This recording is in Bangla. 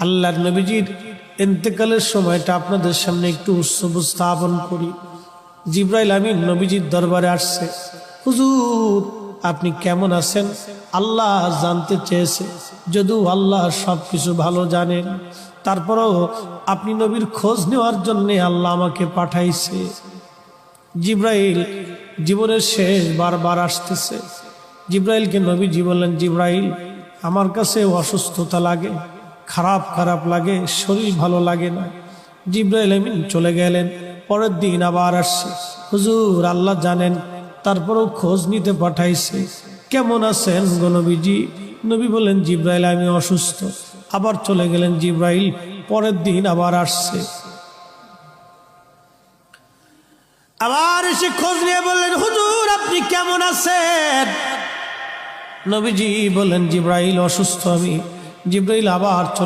আল্লাহর নবীজির ইন্তেকালের সময়টা আপনাদের সামনে একটু উপস্থাপন করি। জিবরাইল আমিন নবীজির দরবারে আসছে, হুজুর আপনি কেমন আছেন আল্লাহ জানতে চেয়েছে। যদিও আল্লাহ সবকিছু ভালো জানেন, তারপরও আপনি নবীর খোঁজ নেওয়ার জন্য আল্লাহ আমাকে পাঠাইছে। জিবরাইল জীবনের শেষ বারবার আসতেছে। জিবরাইলকে নবীজি বললেন, জিবরাইল আমার কাছে অসুস্থতা লাগে, খারাপ খারাপ লাগে, শরীর ভালো লাগে না। জিবরাইল আমিন চলে গেলেন। পরের দিন আবার আসছে, হুজুর আল্লাহ জানেন, তারপরেও খোঁজ নিতে পাঠাইছে, কেমন আছেন গো নবীজি? নবী বলেন, জিবরাইল আমি অসুস্থ। আবার চলে গেলেন জিবরাইল। পরের দিন আবার আসছে, আবার এসে খোঁজ নিয়ে বললেন, হুজুর আপনি কেমন আছেন? নবীজি বললেন, জিবরাইল অসুস্থ আমি। জিবরাইল আবার চলে